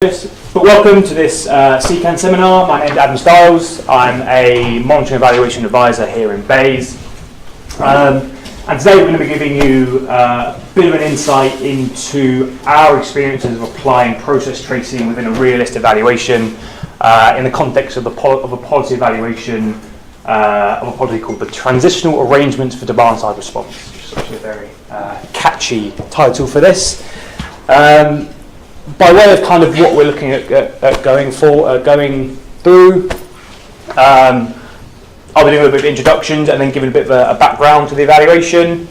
But welcome to this CCAN seminar. My name is Adam Stiles. I'm a monitoring evaluation advisor here in BEIS. And today we're going to be giving you a bit of an insight into our experiences of applying process tracing within a realist evaluation in the context of a policy evaluation of a policy called the Transitional Arrangements for Demand-Side Response, which is actually a very catchy title for this. By way of kind of what we're looking at going through, I'll be doing a little bit of introductions and then giving a bit of a background to the evaluation.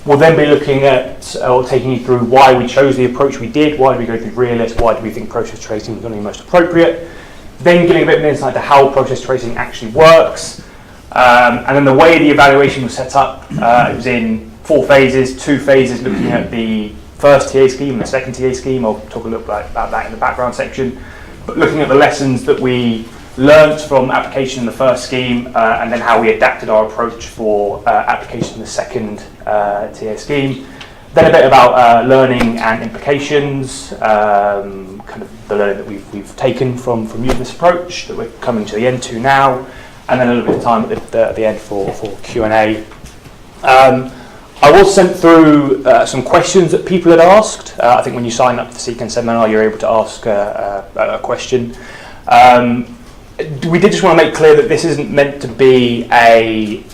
We'll then be looking at, or taking you through why we chose the approach we did, why did we go through realist, why do we think process tracing was going to be most appropriate, then giving a bit of an insight to how process tracing actually works, and then the way the evaluation was set up, it was in 4 phases, 2 phases looking at the first TA scheme and the second TA scheme. I'll talk a little bit about that in the background section. But looking at the lessons that we learnt from application in the first scheme and then how we adapted our approach for application in the second TA scheme. Then a bit about learning and implications, kind of the learning that we've taken from using this approach that we're coming to the end to now, and then a little bit of time at the end for Q&A. I was sent through some questions that people had asked. I think when you sign up to the CCAN seminar, you're able to ask a question. We did just want to make clear that this isn't meant to be a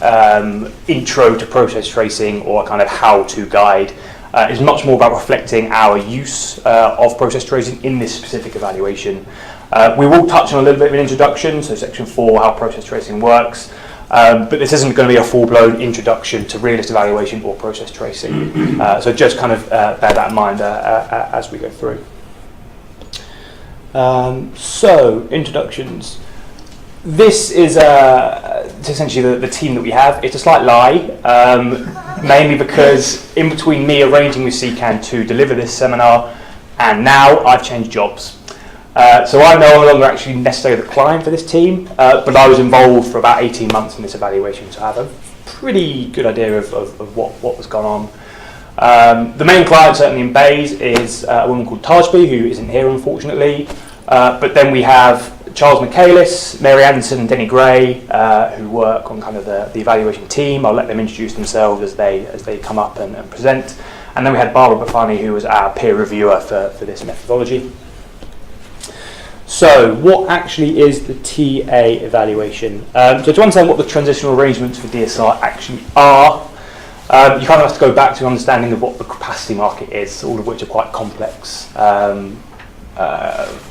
intro to process tracing or a kind of how-to guide. It's much more about reflecting our use of process tracing in this specific evaluation. We will touch on a little bit of an introduction, so section 4, how process tracing works. But this isn't going to be a full-blown introduction to realist evaluation or process tracing. So just kind of bear that in mind as we go through. So, introductions. This is essentially the team that we have. It's a slight lie, mainly because in between me arranging with CCAN to deliver this seminar and now I've changed jobs. So I'm no longer actually necessarily the client for this team, but I was involved for about 18 months in this evaluation, so I have a pretty good idea of what was going on. The main client, certainly in BEIS, is a woman called Tajbi, who isn't here unfortunately, but then we have Charles Michaelis, Mary Anderson and Denny Gray, who work on kind of the evaluation team. I'll let them introduce themselves as they come up and present. And then we had Barbara Bafani, who was our peer reviewer for this methodology. So, what actually is the TA evaluation? So to understand what the transitional arrangements for DSR actually are, you kind of have to go back to an understanding of what the capacity market is, all of which are quite complex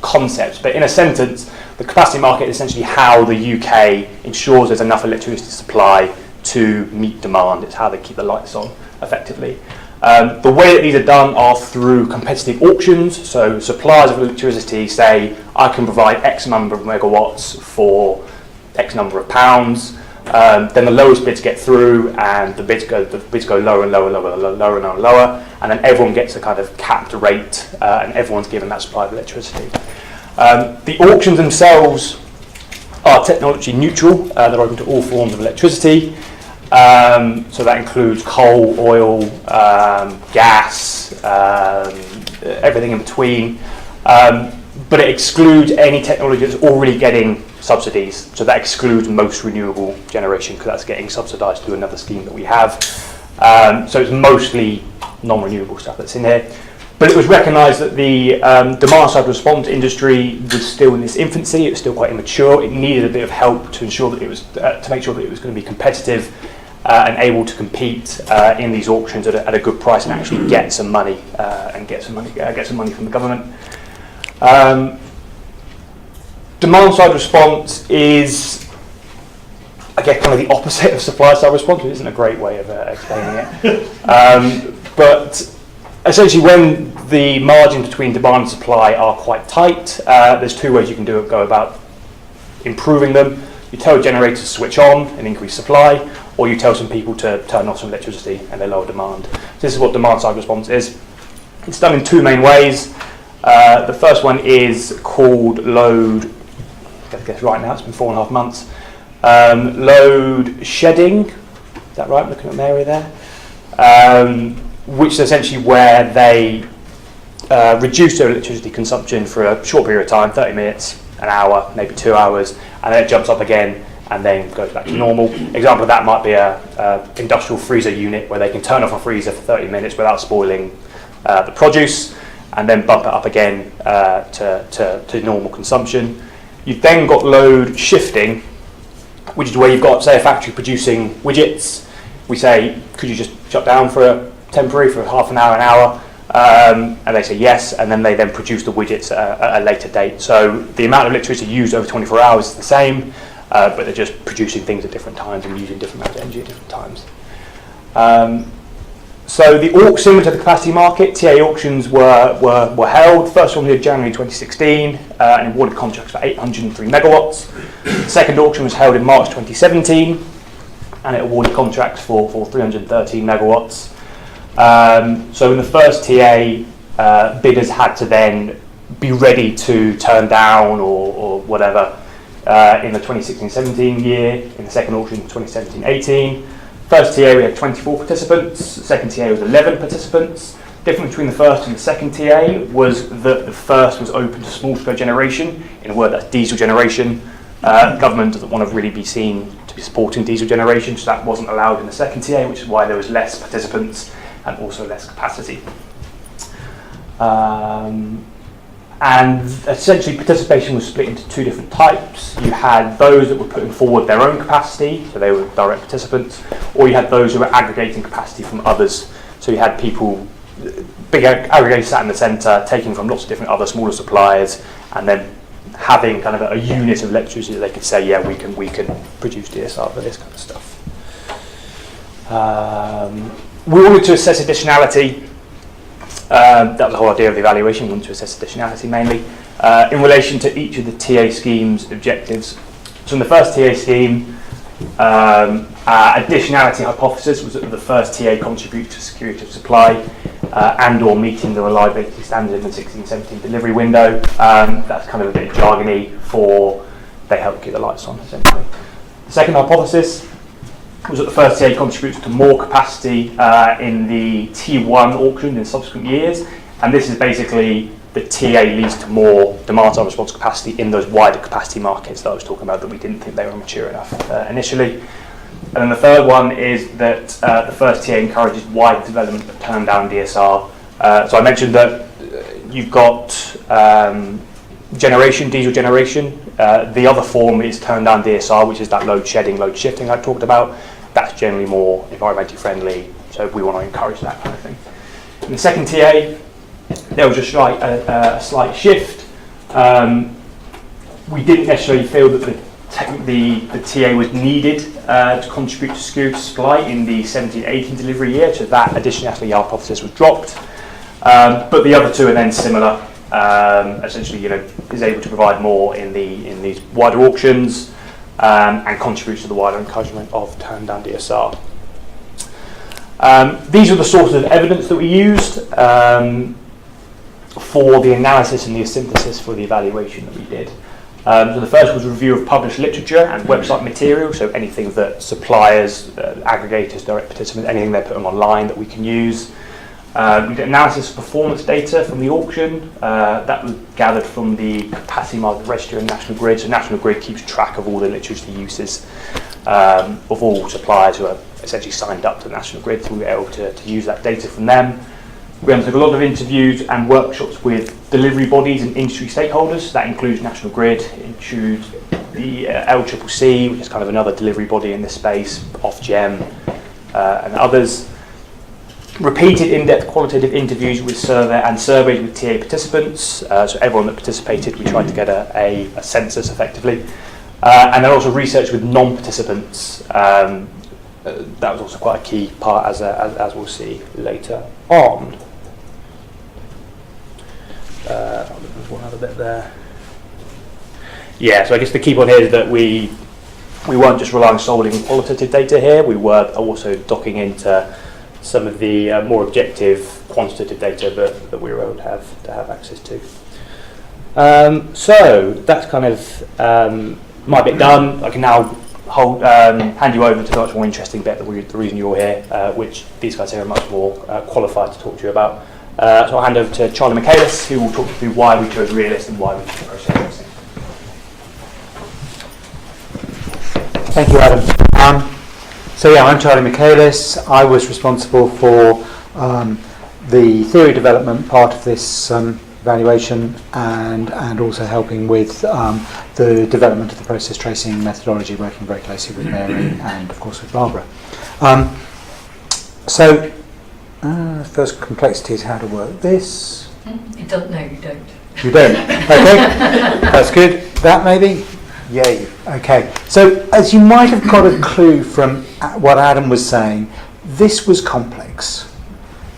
concepts. But in a sentence, the capacity market is essentially how the UK ensures there's enough electricity supply to meet demand. It's how they keep the lights on, effectively. The way that these are done are through competitive auctions. So suppliers of electricity say, I can provide X number of megawatts for X number of pounds. Then the lowest bids get through, and the bids go lower and lower, lower and lower, and then everyone gets a kind of capped rate, and everyone's given that supply of electricity. The auctions themselves are technology neutral. They're open to all forms of electricity. So that includes coal, oil, gas, everything in between. But it excludes any technology that's already getting subsidies. So that excludes most renewable generation because that's getting subsidised through another scheme that we have. So it's mostly non-renewable stuff that's in here. But it was recognised that the demand-side response industry was still in its infancy. It was still quite immature. It needed a bit of help to ensure that it was to make sure that it was going to be competitive and able to compete in these auctions at a good price and actually get some money get some money from the government. Demand-side response is, I guess, kind of the opposite of supply-side response, which isn't a great way of explaining it. But essentially, when the margin between demand and supply are quite tight, there's 2 ways you can go about improving them. You tell generators to switch on and increase supply, or you tell some people to turn off some electricity and they lower demand. So this is what demand-side response is. It's done in 2 main ways. The first one is called load, I guess right now, it's been 4.5 months. Load shedding, is that right? I'm looking at Mary there. Which is essentially where they reduce their electricity consumption for a short period of time, 30 minutes, an hour, maybe 2 hours, and then it jumps up again and then goes back to normal. Example of that might be a industrial freezer unit where they can turn off a freezer for 30 minutes without spoiling the produce, and then bump it up again to normal consumption. You've then got load shifting, which is where you've got, say, a factory producing widgets. We say, could you just shut down for half an hour, and they say yes, and then they then produce the widgets at a later date. So the amount of electricity used over 24 hours is the same, but they're just producing things at different times and using different amounts of energy at different times. So the similar to the capacity market, TA auctions were held. First one in January 2016, and awarded contracts for 803 megawatts. The second auction was held in March 2017, and it awarded contracts for 313 megawatts. So in the first TA, bidders had to then be ready to turn down or whatever in the 2016-17 year. In the second auction, 2017-18. First TA we had 24 participants, second TA was 11 participants. Difference between the first and the second TA was that the first was open to small scale generation, in a word that's diesel generation. Government doesn't want to really be seen to be supporting diesel generation, so that wasn't allowed in the second TA, which is why there was less participants and also less capacity. And essentially participation was split into two different types. You had those that were putting forward their own capacity, so they were direct participants, or you had those who were aggregating capacity from others. So you had people, big aggregators sat in the centre, taking from lots of different other smaller suppliers, and then having kind of a unit of electricity that they could say, yeah, we can produce DSR for this kind of stuff. We wanted to assess additionality. That was the whole idea of the evaluation. We wanted to assess additionality mainly in relation to each of the TA scheme's objectives. So in the first TA scheme, additionality hypothesis was that the first TA contributes to security of supply and or meeting the reliability standard in the 16-17 delivery window. That's kind of a bit jargony for they help keep the lights on, essentially. The second hypothesis was that the first TA contributes to more capacity in the T1 auction in subsequent years, and this is basically the TA leads to more demand-side response capacity in those wider capacity markets that I was talking about that we didn't think they were mature enough initially. And then the third one is that the first TA encourages wide development of turned-down DSR. So I mentioned that you've got diesel generation. The other form is turned-down DSR, which is that load shedding, load shifting I talked about. That's generally more environmentally friendly, so we want to encourage that kind of thing. In the second TA, there was a slight shift. We didn't necessarily feel that the TA was needed to contribute to security supply in the 17-18 delivery year, so that additionality hypothesis was dropped. But the other two are then similar. Essentially, is able to provide more in these wider auctions. And contributes to the wider encouragement of turned down DSR. These are the sources of evidence that we used for the analysis and the synthesis for the evaluation that we did. So the first was a review of published literature and website material, so anything that suppliers, aggregators, direct participants, anything they're putting online that we can use. We did analysis of performance data from the auction. That was gathered from the capacity market register and National Grid. So National Grid keeps track of all the electricity uses of all suppliers who are essentially signed up to National Grid, so we were able to use that data from them. We undertook a lot of interviews and workshops with delivery bodies and industry stakeholders. That includes National Grid, includes the LCCC, which is kind of another delivery body in this space, Ofgem, and others. Repeated in-depth qualitative interviews with surveys with TA participants, so everyone that participated, we tried to get a census effectively, and then also research with non-participants. That was also quite a key part, as we'll see later on. There's one other bit there. Yeah, so I guess the key point here is that we weren't just relying solely on qualitative data here, we were also docking into some of the more objective quantitative data that we were able to have access to. So that's kind of my bit done. I can now hand you over to the much more interesting bit, the reason you're here, which these guys here are much more qualified to talk to you about. So I'll hand over to Charlie Michaelis, who will talk you through why we chose realist and why we chose process tracing. Thank you, Adam. So yeah, I'm Charlie Michaelis. I was responsible for the theory development part of this evaluation and also helping with the development of the process tracing methodology, working very closely with Mary and of course with Barbara. First complexity is how to work this. You don't know, you don't. You don't? Okay, that's good. That maybe? Yay. Okay. So as you might have got a clue from what Adam was saying, this was complex.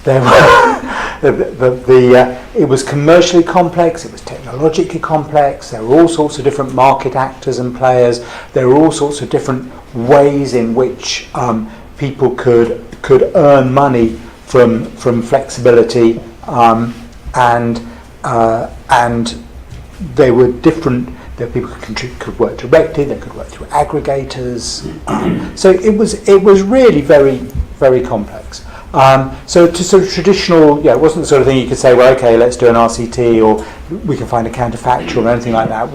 There were, it was commercially complex, it was technologically complex, there were all sorts of different market actors and players, there were all sorts of different ways in which people could earn money from flexibility, and there were different. There people could work directly. They could work through aggregators. So it was really very, very complex. So to sort of traditional, it wasn't the sort of thing you could say, well, okay, let's do an RCT or we can find a counterfactual or anything like that.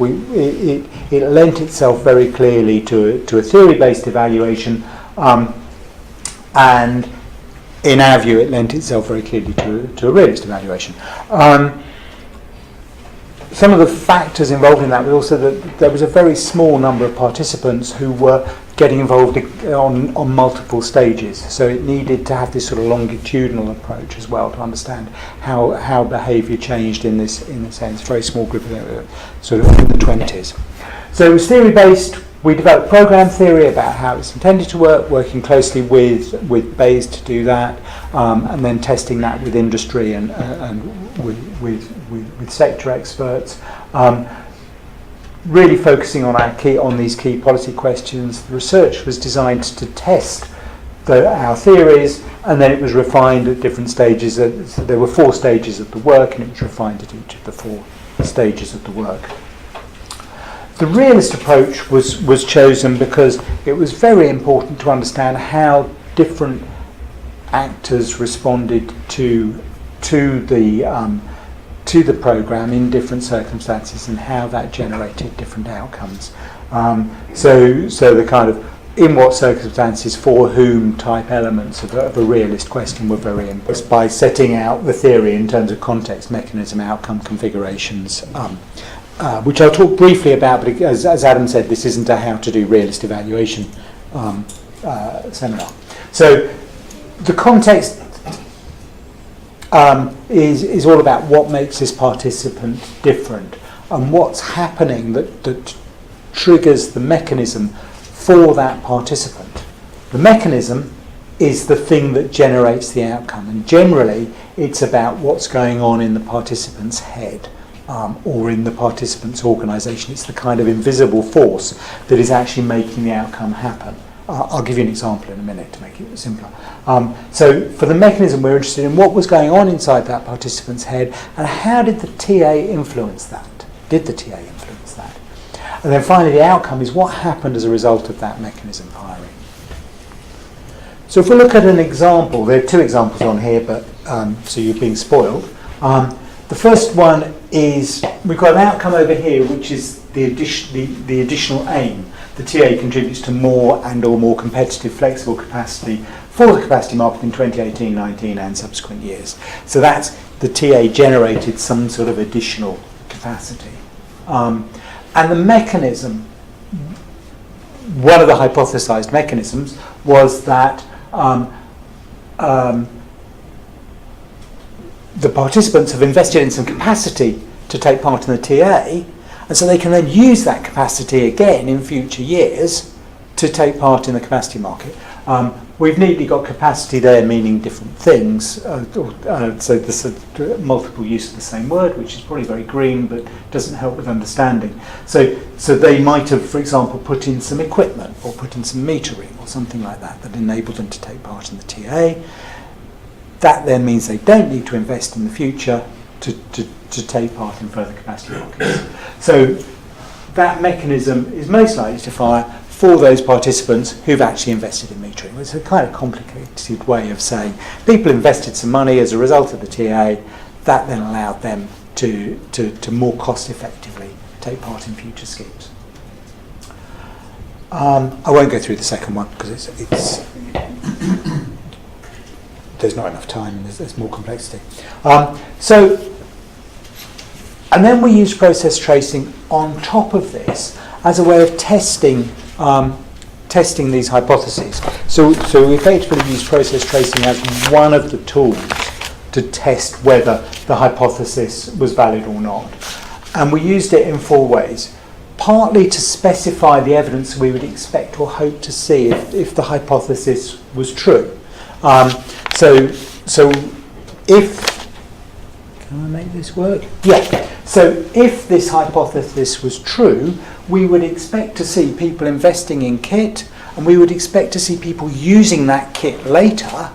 It lent itself very clearly to a theory-based evaluation, and in our view, it lent itself very clearly to a realist evaluation. Some of the factors involved in that was also that there was a very small number of participants who were getting involved on multiple stages. So it needed to have this sort of longitudinal approach as well to understand how behaviour changed in this sense. Very small group of sort of in the 20s. So it was theory-based. We developed program theory about how it's intended to work, working closely with BEIS to do that, and then testing that with industry and with sector experts. Really focusing on these key policy questions. The research was designed to test our theories, and then it was refined at different stages. So there were 4 stages of the work, and it was refined at each of the 4 stages of the work. The realist approach was chosen because it was very important to understand how different actors responded to the programme in different circumstances and how that generated different outcomes. So the kind of in what circumstances, for whom type elements of a realist question were very important by setting out the theory in terms of context, mechanism, outcome, configurations, which I'll talk briefly about, but as Adam said, this isn't a how to do realist evaluation seminar. So the context is all about what makes this participant different and what's happening that triggers the mechanism for that participant. The mechanism is the thing that generates the outcome, and generally it's about what's going on in the participant's head. Or in the participant's organisation. It's the kind of invisible force that is actually making the outcome happen. I'll give you an example in a minute to make it simpler. So for the mechanism, we're interested in what was going on inside that participant's head and how did the TA influence that? Did the TA influence that? And then finally the outcome is what happened as a result of that mechanism firing. So if we look at an example, there are 2 examples on here, but so you're being spoiled. The first one is, we've got an outcome over here, which is the additional aim. The TA contributes to more and or more competitive flexible capacity for the capacity market in 2018, 19 and subsequent years. So that's the TA generated some sort of additional capacity. And the mechanism, one of the hypothesized mechanisms was that the participants have invested in some capacity to take part in the TA, and so they can then use that capacity again in future years to take part in the capacity market. We've neatly got capacity there meaning different things, so there's a multiple use of the same word, which is probably very green but doesn't help with understanding. So they might have, for example, put in some equipment or put in some metering or something like that enabled them to take part in the TA. That then means they don't need to invest in the future to take part in further capacity markets. So that mechanism is most likely to fire for those participants who've actually invested in metering. It's a kind of complicated way of saying people invested some money as a result of the TA, that then allowed them to more cost effectively take part in future schemes. I won't go through the second one because it's there's not enough time and there's more complexity. And then we use process tracing on top of this as a way of testing these hypotheses. So we effectively use process tracing as one of the tools to test whether the hypothesis was valid or not. And we used it in 4 ways. Partly to specify the evidence we would expect or hope to see if the hypothesis was true. So if, can I make this work? Yeah. So if this hypothesis was true, we would expect to see people investing in kit, and we would expect to see people using that kit later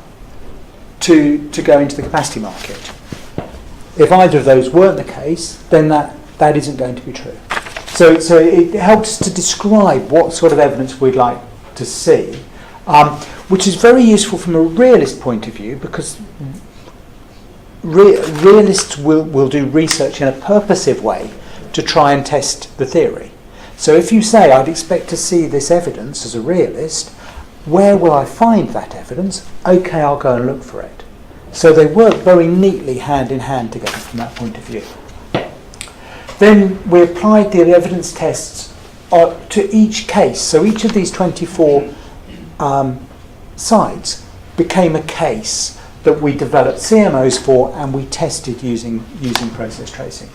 to go into the capacity market. If either of those weren't the case, then that isn't going to be true. So it helps to describe what sort of evidence we'd like to see, which is very useful from a realist point of view, because realists will do research in a purposive way to try and test the theory. So if you say, I'd expect to see this evidence as a realist, where will I find that evidence? Okay, I'll go and look for it. So they work very neatly hand in hand together from that point of view. Then we applied the evidence tests to each case. So each of these 24 sites became a case that we developed CMOs for, and we tested using process tracing.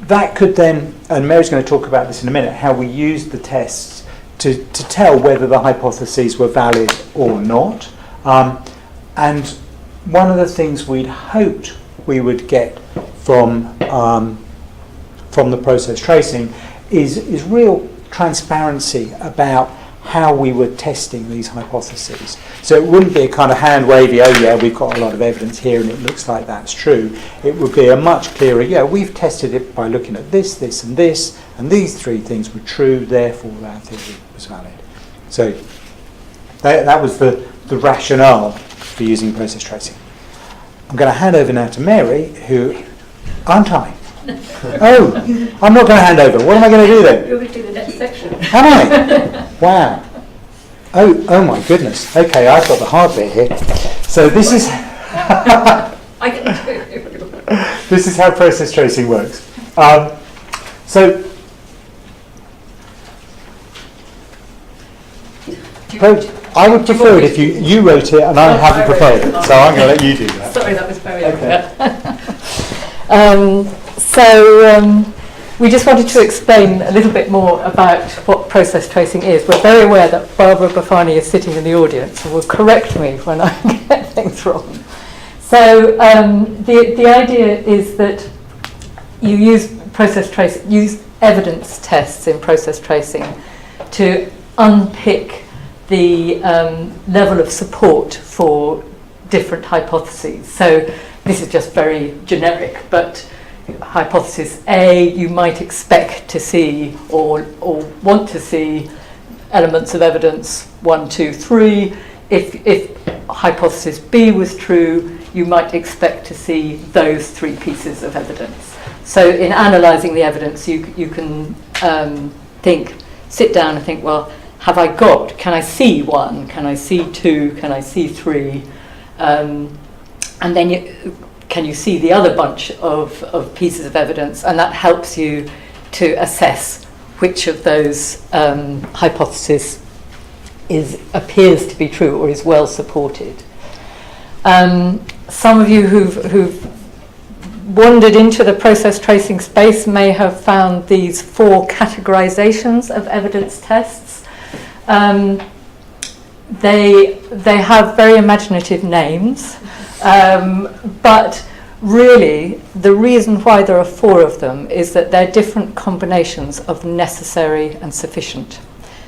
That could then, and Mary's going to talk about this in a minute, how we used the tests to tell whether the hypotheses were valid or not. And one of the things we'd hoped we would get from the process tracing is real transparency about how we were testing these hypotheses. So it wouldn't be a kind of hand wavy, oh yeah, we've got a lot of evidence here and it looks like that's true. It would be a much clearer, yeah, we've tested it by looking at this, this and this, and these 3 things were true, therefore our theory was valid. So that was the rationale for using process tracing. I'm going to hand over now to Mary, who, aren't I? Oh, I'm not going to hand over. What am I going to do then? You're going to do the next section. Am I? Wow. Oh my goodness. Okay, I've got the hard bit here. So this is I can do. this is how process tracing works. So I would prefer it if you wrote it and I haven't prepared it. So I'm going to let you do that. Sorry, that was very Okay. We just wanted to explain a little bit more about what process tracing is. We're very aware that Barbara Bafani is sitting in the audience and will correct me when I get things wrong. So the idea is that you use evidence tests in process tracing to unpick the level of support for different hypotheses. So this is just very generic, but hypothesis A, you might expect to see or want to see elements of evidence 1, 2, 3. If hypothesis B was true, you might expect to see those 3 pieces of evidence. So in analysing the evidence, you can sit down and think, well, can I see 1? Can I see 2? Can I see 3? And then can you see the other bunch of pieces of evidence? And that helps you to assess which of those hypotheses appears to be true or is well supported. Some of you who've wandered into the process tracing space may have found these 4 categorizations of evidence tests. They have very imaginative names. But really, the reason why there are 4 of them is that they're different combinations of necessary and sufficient.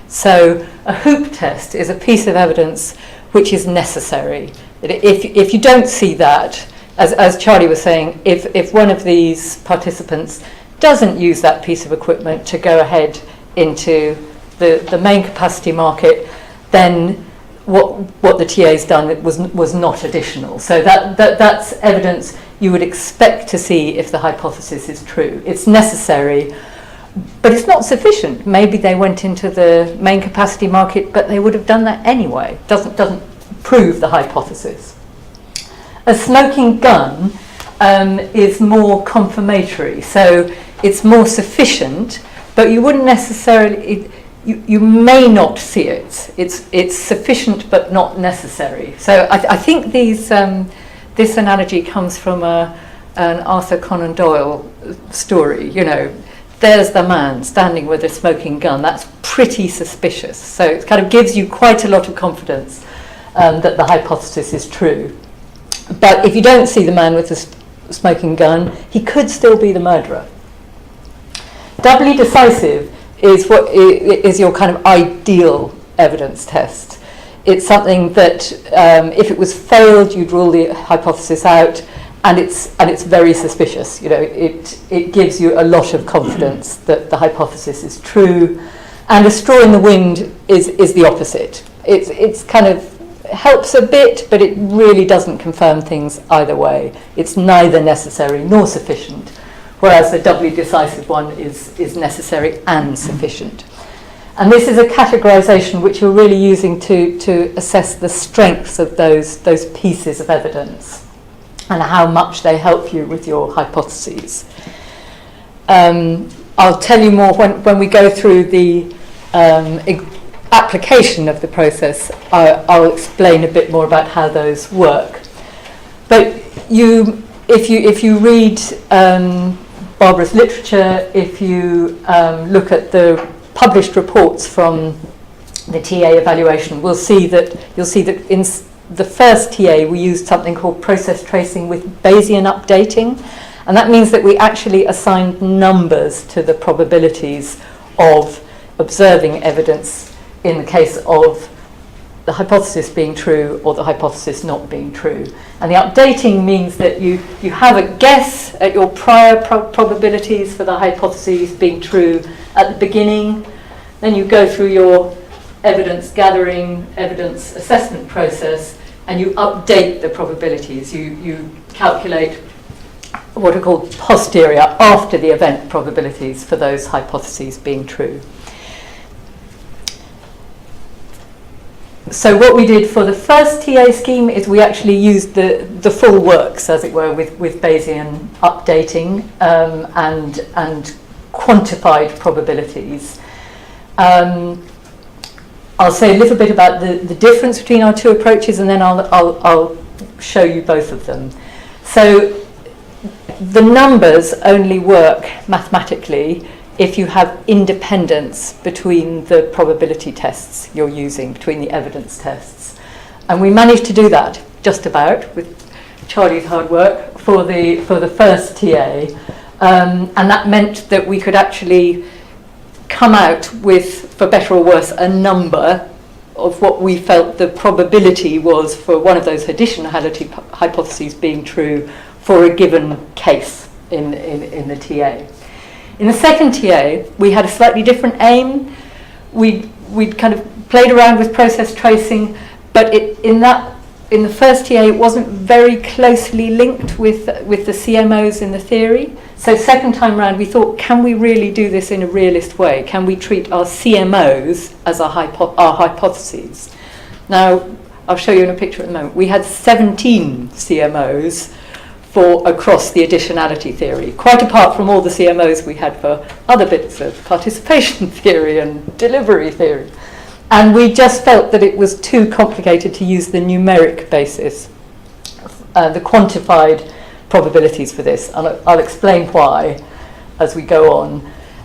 So a hoop test is a piece of evidence which is necessary. If you don't see that, as Charlie was saying, if one of these participants doesn't use that piece of equipment to go ahead into the main capacity market, then what the TA's done was not additional. So that's evidence you would expect to see if the hypothesis is true. It's necessary, but it's not sufficient. Maybe they went into the main capacity market, but they would have done that anyway. Doesn't prove the hypothesis. A smoking gun is more confirmatory, so it's more sufficient, but you wouldn't necessarily. You may not see it. It's sufficient but not necessary. So I think this analogy comes from an Arthur Conan Doyle story. You know, there's the man standing with a smoking gun. That's pretty suspicious. So it kind of gives you quite a lot of confidence that the hypothesis is true. But if you don't see the man with the smoking gun, he could still be the murderer. Doubly decisive is your kind of ideal evidence test. It's something that if it was failed, you'd rule the hypothesis out, and it's very suspicious. You know, it gives you a lot of confidence that the hypothesis is true, and a straw in the wind is the opposite. It's kind of helps a bit, but it really doesn't confirm things either way. It's neither necessary nor sufficient. Whereas the doubly decisive one is necessary and sufficient. And this is a categorization which you're really using to assess the strengths of those pieces of evidence and how much they help you with your hypotheses. I'll tell you more when we go through the application of the process. I'll explain a bit more about how those work. But if you read Barbara's literature, if you look at the published reports from the TA evaluation, you'll see that in the first TA we used something called process tracing with Bayesian updating, and that means that we actually assigned numbers to the probabilities of observing evidence in the case of the hypothesis being true or the hypothesis not being true. And the updating means that you have a guess at your prior probabilities for the hypotheses being true at the beginning. Then you go through your evidence gathering, evidence assessment process, and you update the probabilities. You calculate what are called posterior, after the event probabilities for those hypotheses being true. So what we did for the first TA scheme is we actually used the full works, as it were, with Bayesian updating and quantified probabilities. I'll say a little bit about the difference between our two approaches, and then I'll show you both of them. So the numbers only work mathematically if you have independence between the probability tests you're using, between the evidence tests. And we managed to do that, just about, with Charlie's hard work, for the first TA. And that meant that we could actually come out with, for better or worse, a number of what we felt the probability was for one of those additionality hypotheses being true for a given case in the TA. In the second TA, we had a slightly different aim. We'd kind of played around with process tracing, but in the first TA, it wasn't very closely linked with the CMOs in the theory. So second time round, we thought, can we really do this in a realist way? Can we treat our CMOs as our hypotheses? Now, I'll show you in a picture in a moment. We had 17 CMOs across the additionality theory, quite apart from all the CMOs we had for other bits of participation theory and delivery theory. And we just felt that it was too complicated to use the numeric basis, the quantified probabilities for this. And I'll explain why as we go on.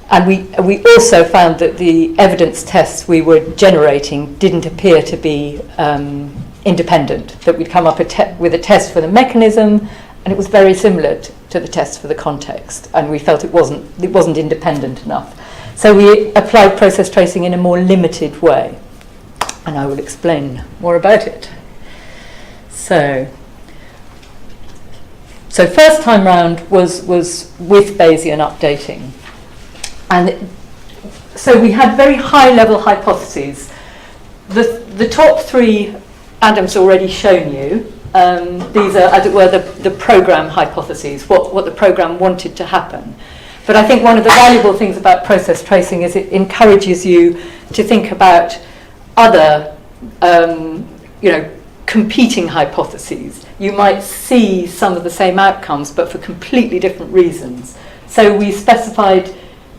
And we also found that the evidence tests we were generating didn't appear to be independent, that we'd come up with a test for the mechanism, and it was very similar to the test for the context, and we felt it wasn't independent enough. So we applied process tracing in a more limited way, and I will explain more about it. So first time round was with Bayesian updating, and so we had very high-level hypotheses. The top three Adam's already shown you. These are, as it were, the program hypotheses, what the program wanted to happen. But I think one of the valuable things about process tracing is it encourages you to think about other, competing hypotheses. You might see some of the same outcomes, but for completely different reasons. So we specified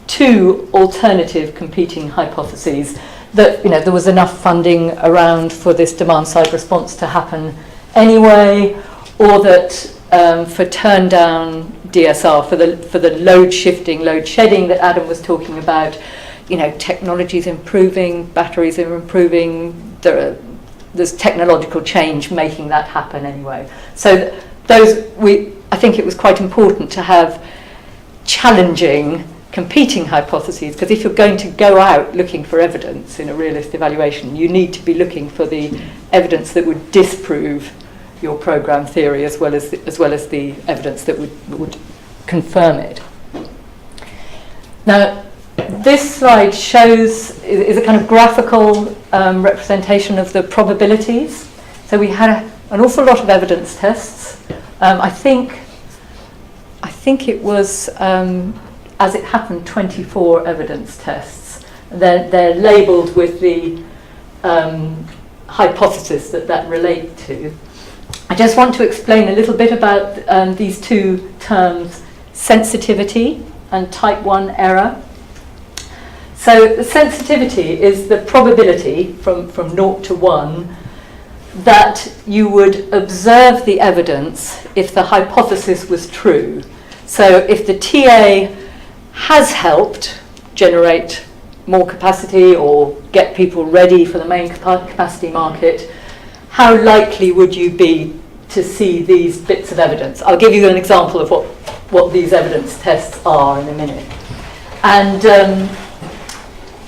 2 alternative competing hypotheses that there was enough funding around for this demand-side response to happen anyway, or that for turn-down DSR, for the load shifting, load shedding that Adam was talking about, technology's improving, batteries are improving, there's technological change making that happen anyway. So I think it was quite important to have challenging competing hypotheses, because if you're going to go out looking for evidence in a realist evaluation, you need to be looking for the evidence that would disprove your program theory as well as the evidence that would confirm it. Now, this slide is a kind of graphical representation of the probabilities. So we had an awful lot of evidence tests. I think it was, as it happened, 24 evidence tests. They're labelled with the hypothesis that relate to. I just want to explain a little bit about these 2 terms, sensitivity and type 1 error. So the sensitivity is the probability from 0 to 1 that you would observe the evidence if the hypothesis was true. So if the TA has helped generate more capacity or get people ready for the main capacity market, how likely would you be to see these bits of evidence? I'll give you an example of what these evidence tests are in a minute. And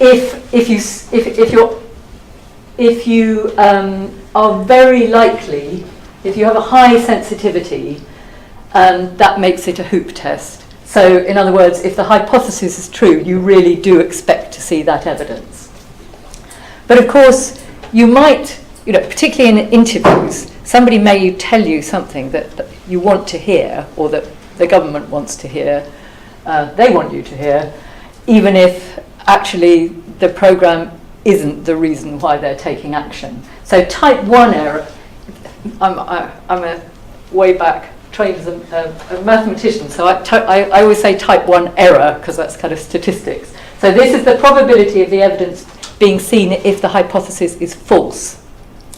if you are very likely, if you have a high sensitivity, that makes it a hoop test. So in other words, if the hypothesis is true, you really do expect to see that evidence. But of course, you might, particularly in interviews, somebody may tell you something that you want to hear, or that the government wants to hear, they want you to hear, even if actually the program isn't the reason why they're taking action. So type 1 error, I'm a way back trained as a mathematician, so I always say type 1 error because that's kind of statistics. So this is the probability of the evidence being seen if the hypothesis is false.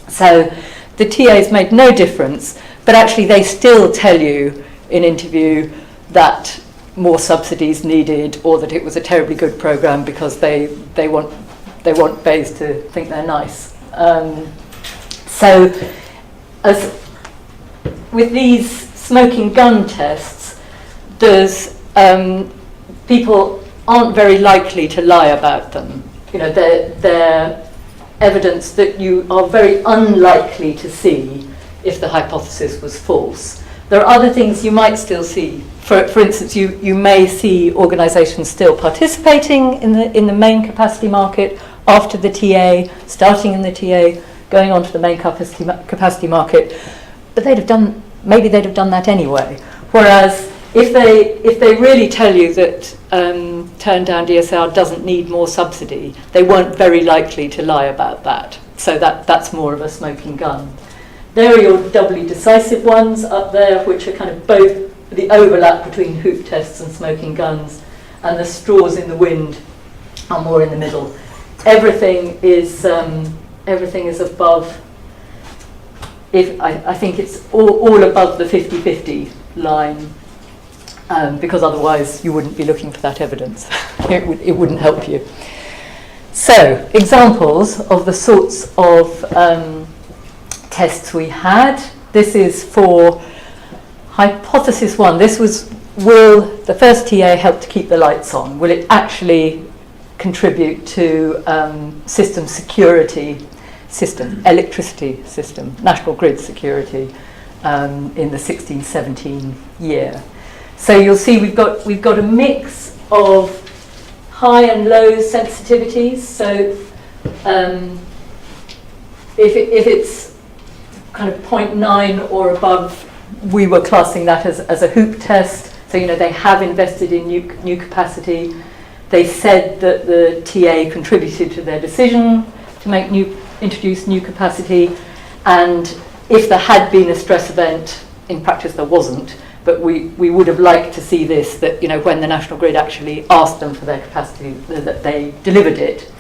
So the TAs made no difference, but actually they still tell you in interview that more subsidies needed, or that it was a terribly good program because they want BEIS to think they're nice. So as with these smoking gun tests, people aren't very likely to lie about them. They're evidence that you are very unlikely to see if the hypothesis was false. There are other things you might still see. For instance, you may see organisations still participating in the main capacity market after the TA, starting in the TA, going on to the main capacity market, but maybe they'd have done that anyway. Whereas if they really tell you that turned down DSR doesn't need more subsidy, they weren't very likely to lie about that. So that's more of a smoking gun. There are your doubly decisive ones up there, which are kind of both the overlap between hoop tests and smoking guns, and the straws in the wind are more in the middle. Everything is above. I think it's all above the 50-50 line, because otherwise you wouldn't be looking for that evidence. It wouldn't help you. So, examples of the sorts of tests we had. This is for hypothesis 1. This was, will the first TA help to keep the lights on? Will it actually contribute to system security, electricity system, national grid security in the 16-17 year? So you'll see we've got a mix of high and low sensitivities. So if it's kind of 0.9 or above, we were classing that as a hoop test. So, they have invested in new capacity. They said that the TA contributed to their decision to introduce new capacity. And if there had been a stress event, in practice there wasn't, but we would have liked to see this, that, when the National Grid actually asked them for their capacity, that they delivered it.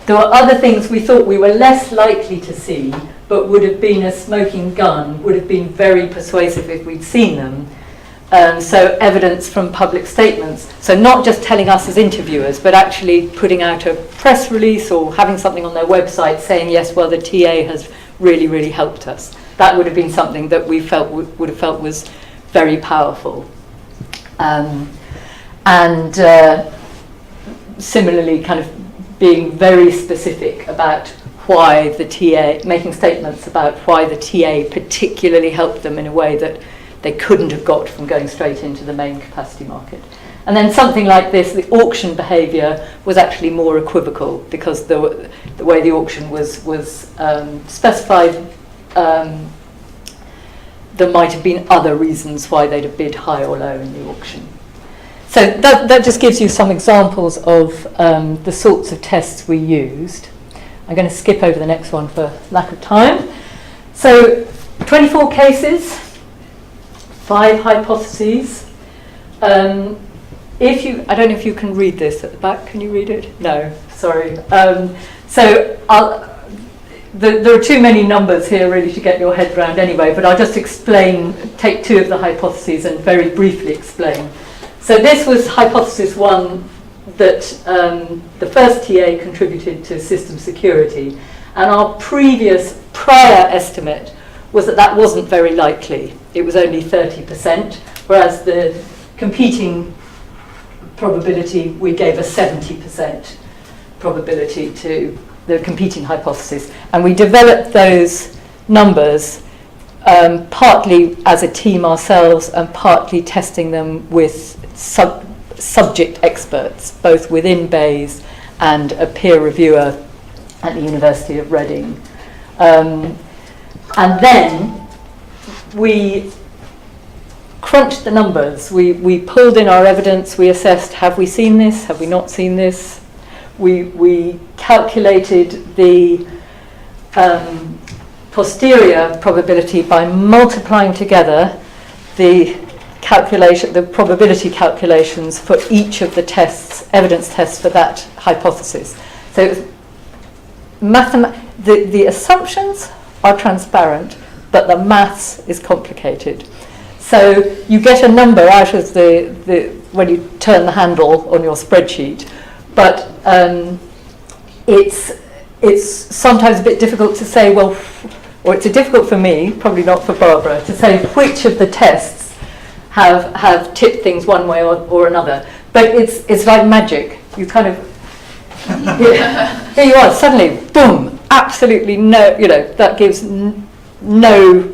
There were other things we thought we were less likely to see, but would have been a smoking gun, would have been very persuasive if we'd seen them. So evidence from public statements. So not just telling us as interviewers, but actually putting out a press release or having something on their website saying, yes, well, the TA has really, really helped us. That would have been something that we would have felt was very powerful. Similarly, kind of being very specific about why the TA, making statements about why the TA particularly helped them in a way that they couldn't have got from going straight into the main capacity market. And then something like this, the auction behaviour was actually more equivocal, because the way the auction was specified, there might have been other reasons why they'd have bid high or low in the auction. So that just gives you some examples of the sorts of tests we used. I'm going to skip over the next one for lack of time. So 24 cases, 5 hypotheses. I don't know if you can read this at the back. Can you read it? No, sorry. There are too many numbers here really to get your head around anyway, but I'll just take 2 of the hypotheses and very briefly explain. So this was hypothesis 1, that the first TA contributed to system security, and our prior estimate was that wasn't very likely. It was only 30%, whereas the competing probability, we gave a 70% probability to the competing hypothesis. And we developed those numbers partly as a team ourselves and partly testing them with subject experts, both within BEIS and a peer reviewer at the University of Reading. And then we crunched the numbers. We pulled in our evidence. We assessed, have we seen this? Have we not seen this? We calculated the posterior probability by multiplying together the probability calculations for each of the tests, evidence tests for that hypothesis. So it was the assumptions are transparent, but the maths is complicated. So you get a number out of when you turn the handle on your spreadsheet, but it's sometimes a bit difficult to say, or it's difficult for me, probably not for Barbara, to say which of the tests have tipped things one way or another. But it's like magic. You kind of, here you are, suddenly, boom, absolutely no, that gives no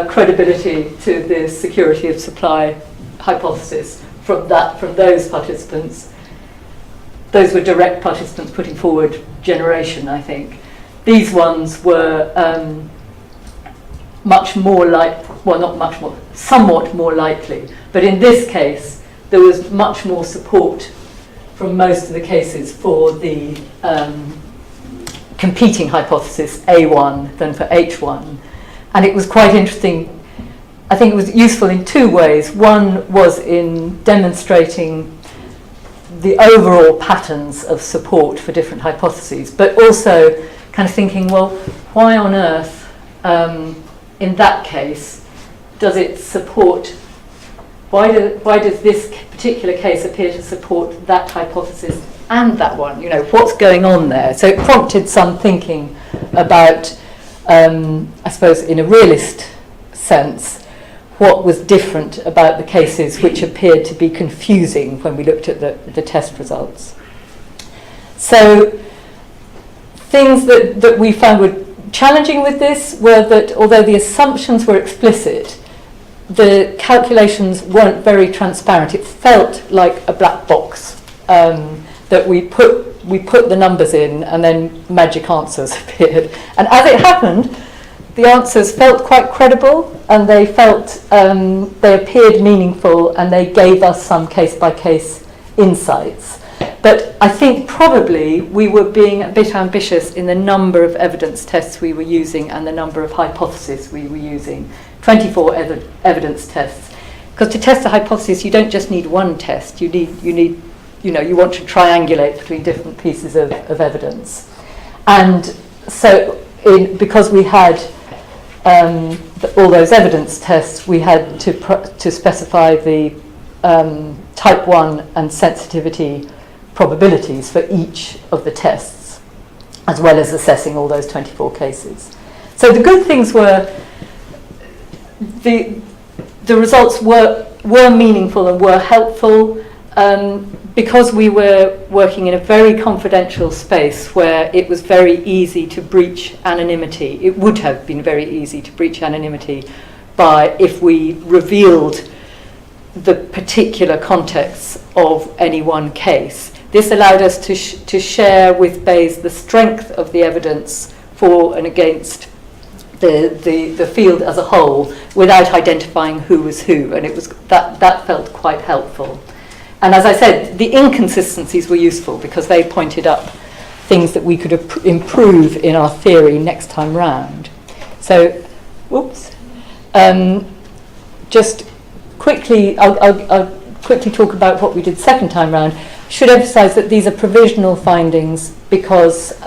credibility to the security of supply hypothesis from those participants. Those were direct participants putting forward generation, I think. These ones were somewhat more likely. But in this case, there was much more support from most of the cases for the competing hypothesis A1 than for H1. And it was quite interesting. I think it was useful in 2 ways. One was in demonstrating the overall patterns of support for different hypotheses, but also kind of thinking, well, why on earth, in that case, does it support, why does this particular case appear to support that hypothesis and that one? What's going on there? So it prompted some thinking about, I suppose, in a realist sense, what was different about the cases which appeared to be confusing when we looked at the test results. So things that we found were challenging with this were that although the assumptions were explicit, the calculations weren't very transparent. It felt like a black box that we put the numbers in and then magic answers appeared. And as it happened, the answers felt quite credible and they appeared meaningful and they gave us some case-by-case insights. But I think probably we were being a bit ambitious in the number of evidence tests we were using and the number of hypotheses we were using. 24 evidence tests. Because to test a hypothesis, you don't just need one test. You want to triangulate between different pieces of evidence. And so because we had all those evidence tests, we had to specify the type 1 and sensitivity probabilities for each of the tests, as well as assessing all those 24 cases. So the good things were the results were meaningful and were helpful because we were working in a very confidential space where it was very easy to breach anonymity. It would have been very easy to breach anonymity if we revealed the particular context of any one case. This allowed us to share with BEIS the strength of the evidence for and against the field as a whole without identifying who was who, and it was that felt quite helpful. And as I said, the inconsistencies were useful because they pointed up things that we could improve in our theory next time round. So, just quickly, I'll quickly talk about what we did second time round. Should emphasise that these are provisional findings because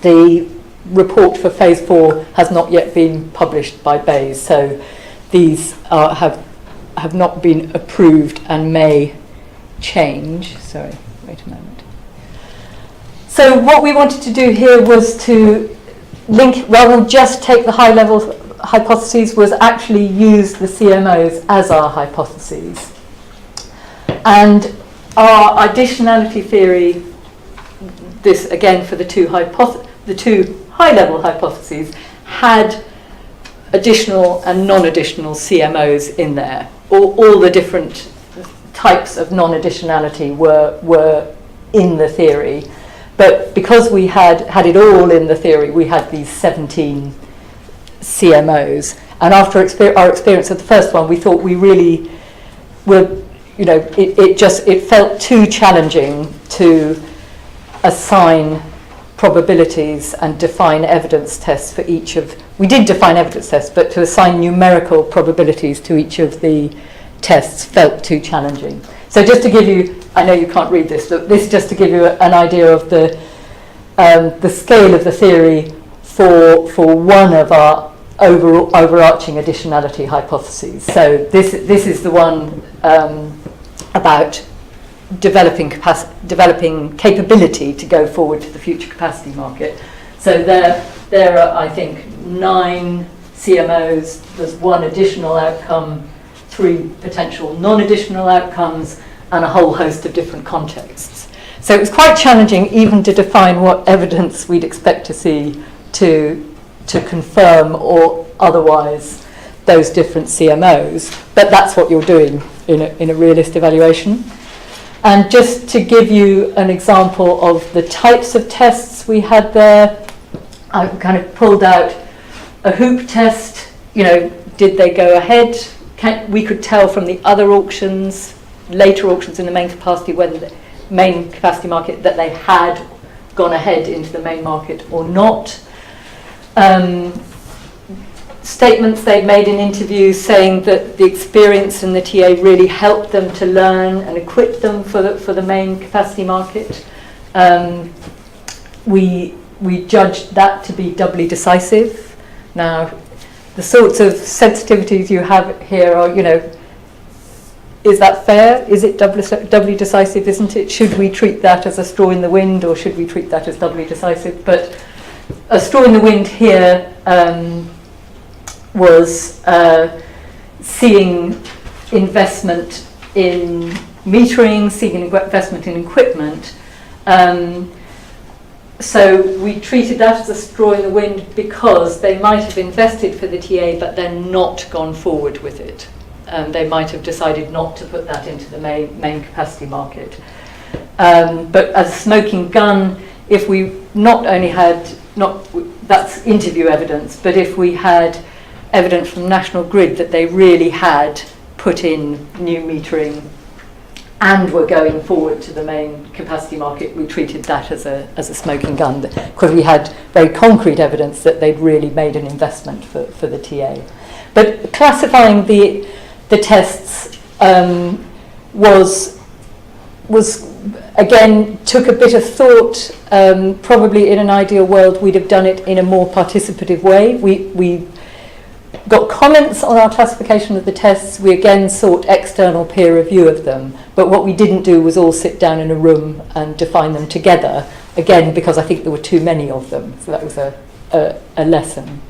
the report for phase 4 has not yet been published by BEIS, so these have not been approved and may change. Sorry, wait a moment. So what we wanted to do here was to link, rather than just take the high-level hypotheses, was actually use the CMOs as our hypotheses. And our additionality theory, this again for the two high-level hypotheses, had additional and non-additional CMOs in there. All the different types of non-additionality were in the theory. But because we had it all in the theory, we had these 17 CMOs. And after our experience of the first one, we thought we really were, it felt too challenging to assign probabilities and define evidence tests for each of, we did define evidence tests, but to assign numerical probabilities to each of the tests felt too challenging. So just to give you, I know you can't read this, but this is just to give you an idea of the scale of the theory for one of our overarching additionality hypotheses. So this is the one about developing capability to go forward to the future capacity market. So there are, I think, 9 CMOs. There's one additional outcome, 3 potential non-additional outcomes, and a whole host of different contexts. So it was quite challenging even to define what evidence we'd expect to see to confirm or otherwise those different CMOs. But that's what you're doing in a realist evaluation. And just to give you an example of the types of tests we had there, I kind of pulled out a hoop test. Did they go ahead? We could tell from the other auctions, later auctions in the main capacity, whether the main capacity market, that they had gone ahead into the main market or not. Statements they'd made in interviews saying that the experience in the TA really helped them to learn and equip them for the main capacity market. We judged that to be doubly decisive. Now, the sorts of sensitivities you have here are, is that fair? Is it doubly decisive, isn't it? Should we treat that as a straw in the wind, or should we treat that as doubly decisive? But a straw in the wind here was seeing investment in metering, seeing investment in equipment, So we treated that as a straw in the wind because they might have invested for the TA but then not gone forward with it. They might have decided not to put that into the main capacity market. But as a smoking gun, if we not only had, that's interview evidence, but if we had evidence from National Grid that they really had put in new metering and were going forward to the main capacity market, we treated that as a smoking gun, because we had very concrete evidence that they'd really made an investment for the TA. But classifying the tests was again, took a bit of thought. Probably in an ideal world we'd have done it in a more participative way. We got comments on our classification of the tests. We again sought external peer review of them, but what we didn't do was all sit down in a room and define them together, again because I think there were too many of them, so that was a lesson.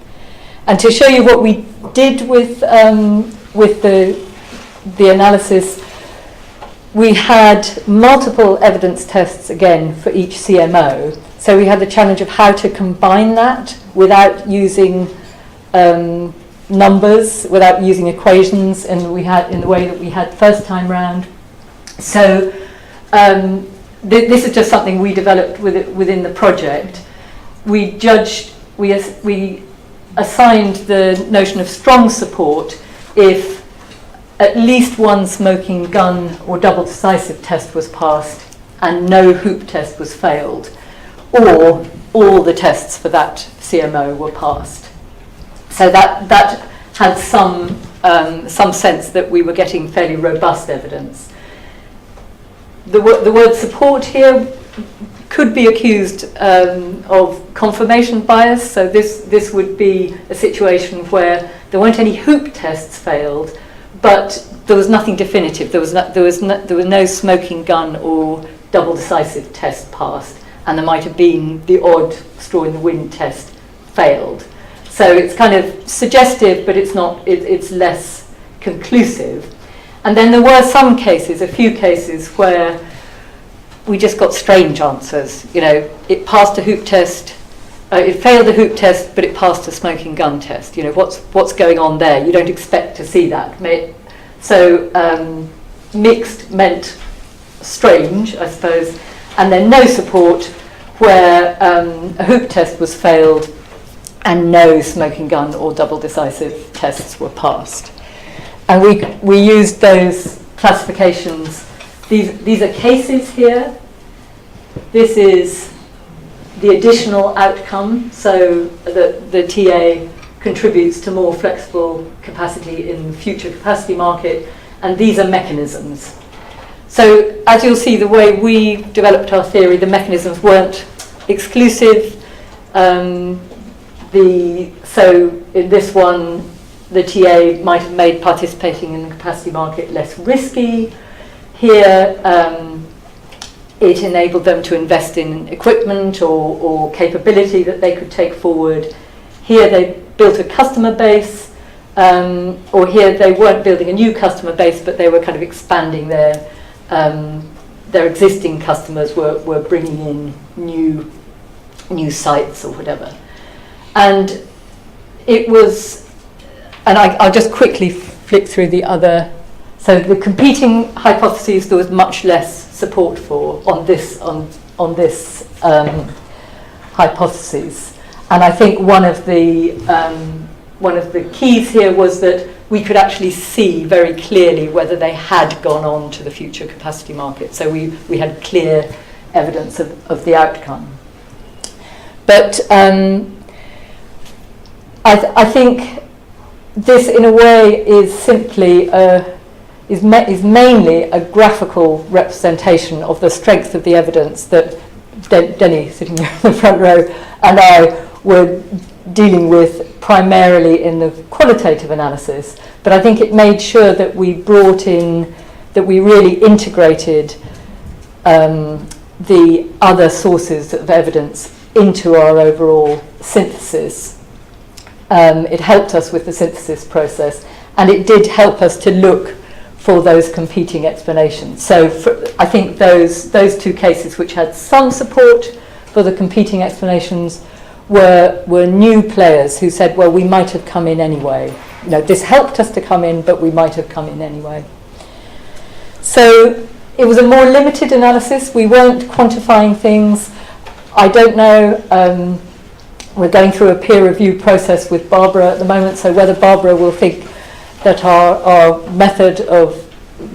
And to show you what we did with the analysis, we had multiple evidence tests again for each CMO, so we had the challenge of how to combine that without using numbers, without using equations in the way that we had first time round. So this is just something we developed within the project. We assigned the notion of strong support if at least one smoking gun or double decisive test was passed and no hoop test was failed, or all the tests for that CMO were passed. So that had some sense that we were getting fairly robust evidence. The word support here could be accused of confirmation bias. So this would be a situation where there weren't any hoop tests failed, but there was nothing definitive. There was no smoking gun or double decisive test passed, and there might have been the odd straw in the wind test failed. So it's kind of suggestive, but it's not. It's less conclusive. And then there were some cases, a few cases, where we just got strange answers. You know, it passed a hoop test, it failed the hoop test, but it passed a smoking gun test. You know, what's going on there? You don't expect to see that. So mixed meant strange, I suppose, and then no support, where a hoop test was failed and no smoking gun or double decisive tests were passed. And we used those classifications. These are cases here. This is the additional outcome, so that the TA contributes to more flexible capacity in the future capacity market, and these are mechanisms. So as you'll see, the way we developed our theory, the mechanisms weren't exclusive. So in this one, the TA might have made participating in the capacity market less risky. Here, it enabled them to invest in equipment or capability that they could take forward. Here they built a customer base, or here they weren't building a new customer base, but they were kind of expanding their existing customers were bringing in new sites or whatever. And it was, and I'll just quickly flick through the other. So the competing hypotheses there was much less support for on this hypothesis, and I think one of the keys here was that we could actually see very clearly whether they had gone on to the future capacity market. So we had clear evidence of the outcome. But I think this, in a way, is simply is mainly a graphical representation of the strength of the evidence that Denny, sitting there in the front row, and I were dealing with primarily in the qualitative analysis. But I think it made sure that we brought in, that we really integrated the other sources of evidence into our overall synthesis. It helped us with the synthesis process, and it did help us to look for those competing explanations. So I think those two cases which had some support for the competing explanations were new players who said, well, we might have come in anyway. You know, this helped us to come in, but we might have come in anyway. So it was a more limited analysis. We weren't quantifying things. I don't know. We're going through a peer review process with Barbara at the moment, so whether Barbara will think that our method of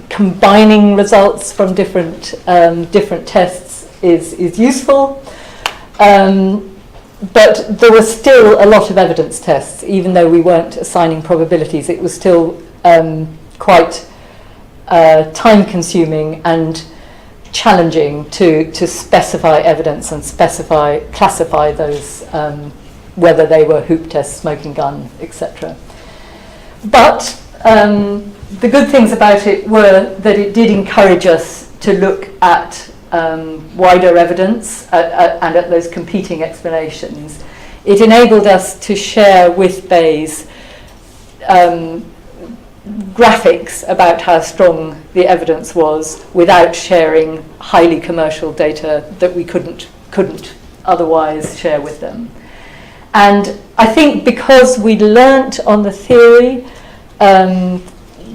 combining results from different tests is useful. But there was still a lot of evidence tests, even though we weren't assigning probabilities. It was still quite time-consuming and challenging to specify evidence and classify those, whether they were hoop tests, smoking gun, etc. But the good things about it were that it did encourage us to look at wider evidence and at those competing explanations. It enabled us to share with BEIS graphics about how strong the evidence was without sharing highly commercial data that we couldn't otherwise share with them. And I think because we'd learnt on the theory,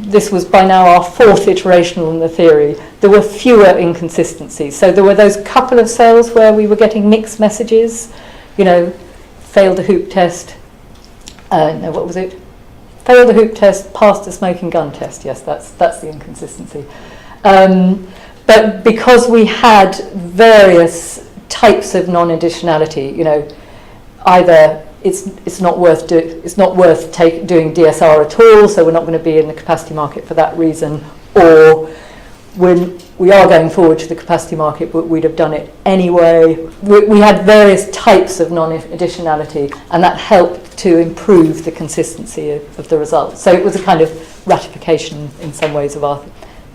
this was by now our fourth iteration on the theory, there were fewer inconsistencies. So there were those couple of cells where we were getting mixed messages, you know, failed a hoop test, no, what was it? Failed a hoop test, passed a smoking gun test. Yes, that's the inconsistency. But because we had various types of non-additionality, you know, either it's not worth doing DSR at all, so we're not going to be in the capacity market for that reason, or when we are going forward to the capacity market, but we'd have done it anyway. We had various types of non-additionality, and that helped to improve the consistency of the results. So it was a kind of ratification in some ways of our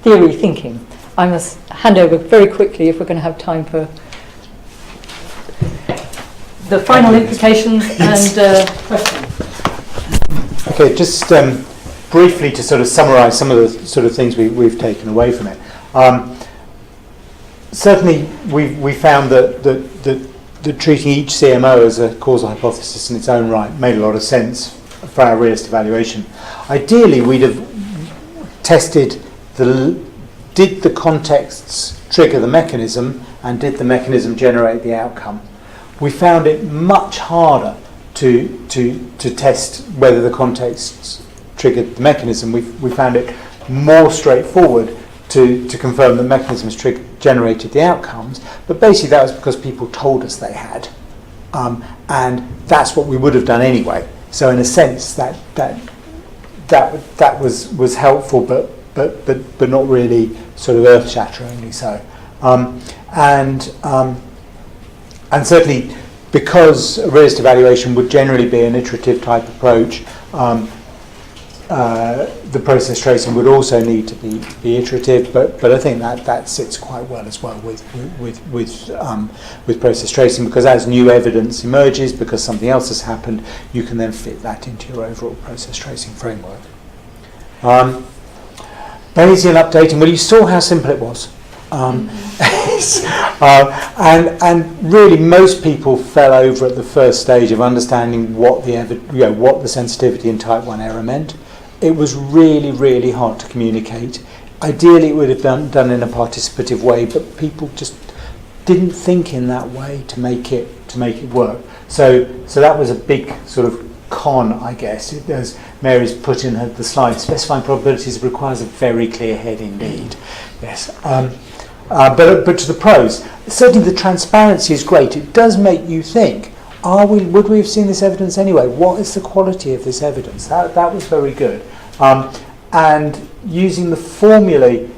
theory thinking. I must hand over very quickly if we're going to have time for the final implications and questions. Okay, just briefly to sort of summarise some of the sort of things we've taken away from it. Certainly, we found that treating each CMO as a causal hypothesis in its own right made a lot of sense for our realist evaluation. Ideally, we'd have tested did the contexts trigger the mechanism, and did the mechanism generate the outcome. We found it much harder to test whether the contexts triggered the mechanism. We found it more straightforward to confirm that mechanisms generated the outcomes, but basically that was because people told us they had, and that's what we would have done anyway. So in a sense, that was helpful, but not really sort of earth-shatteringly so. And certainly, because a realist evaluation would generally be an iterative type approach, the process tracing would also need to be iterative, but I think that sits quite well as well with process tracing, because as new evidence emerges, because something else has happened, you can then fit that into your overall process tracing framework. Bayesian updating. Well, you saw how simple it was. And really, most people fell over at the first stage of understanding what the sensitivity in type 1 error meant. It was really, really hard to communicate. Ideally, it would have done in a participative way, but people just didn't think in that way to make it work. So that was a big sort of con, I guess. As Mary's put in the slide, specifying probabilities requires a very clear head indeed. Yes. But to the pros, certainly the transparency is great. It does make you think, would we have seen this evidence anyway? What is the quality of this evidence? That was very good. And using the formulae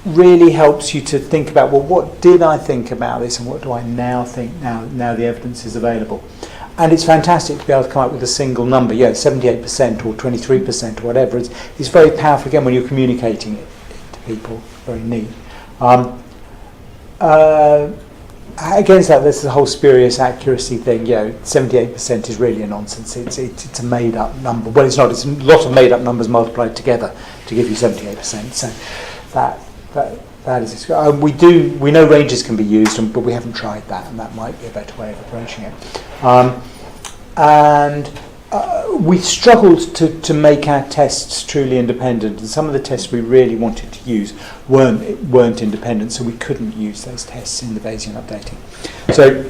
really helps you to think about, well, what did I think about this and what do I now think now the evidence is available? And it's fantastic to be able to come up with a single number, 78% or 23% or whatever. It's very powerful, again, when you're communicating it to people. Very neat. Against that, there's the whole spurious accuracy thing. 78% is really a nonsense. It's a made-up number. Well, it's not. It's a lot of made-up numbers multiplied together to give you 78%. So that is we know ranges can be used, but we haven't tried that, and that might be a better way of approaching it. We struggled to make our tests truly independent, and some of the tests we really wanted to use weren't independent, so we couldn't use those tests in the Bayesian updating. So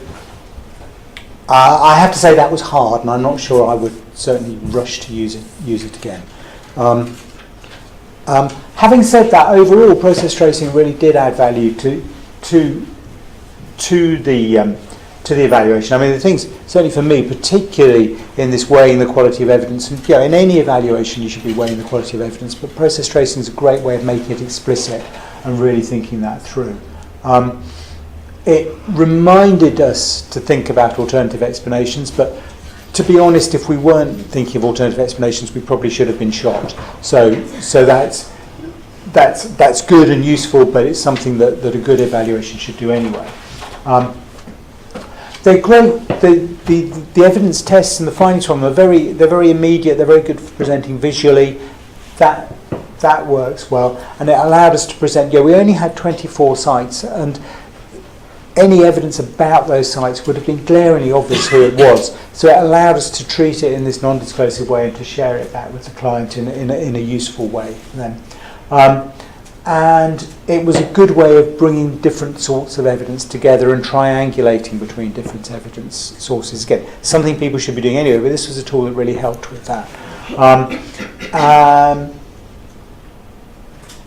I have to say that was hard, and I'm not sure I would certainly rush to use it again. Having said that, overall, process tracing really did add value to the evaluation. I mean, the things, certainly for me, particularly in this weighing the quality of evidence, and in any evaluation you should be weighing the quality of evidence, but process tracing is a great way of making it explicit and really thinking that through. It reminded us to think about alternative explanations, but to be honest, if we weren't thinking of alternative explanations, we probably should have been shot. So that's good and useful, but it's something that a good evaluation should do anyway. They're great. The evidence tests and the findings from them they're very immediate. They're very good for presenting visually. That works well, and it allowed us to present. We only had 24 sites, and any evidence about those sites would have been glaringly obvious who it was. So it allowed us to treat it in this non-disclosive way and to share it back with the client in a useful way. Then. And it was a good way of bringing different sorts of evidence together and triangulating between different evidence sources. Again, something people should be doing anyway, but this was a tool that really helped with that.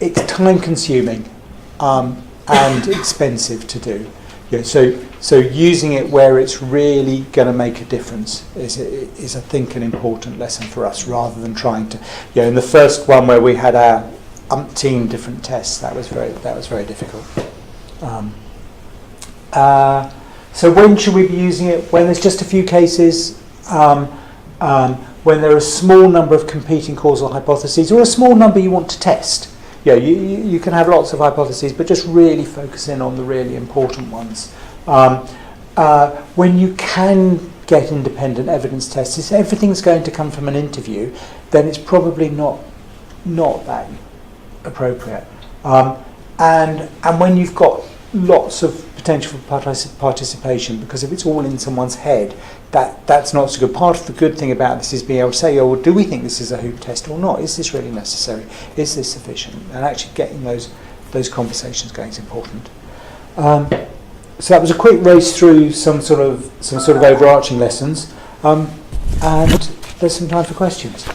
It's time-consuming and expensive to do. So using it where it's really going to make a difference is I think, an important lesson for us, rather than trying to. In the first one where we had our umpteen different tests, that was very difficult. So when should we be using it? When there's just a few cases, when there are a small number of competing causal hypotheses, or a small number you want to test. You can have lots of hypotheses, but just really focus in on the really important ones. When you can get independent evidence tests, if everything's going to come from an interview, then it's probably not that appropriate. And when you've got lots of potential for participation, because if it's all in someone's head, that's not so good. Part of the good thing about this is being able to say, well, do we think this is a hoop test or not? Is this really necessary? Is this sufficient? And actually getting those conversations going is important. So that was a quick race through some sort of overarching lessons, and there's some time for questions.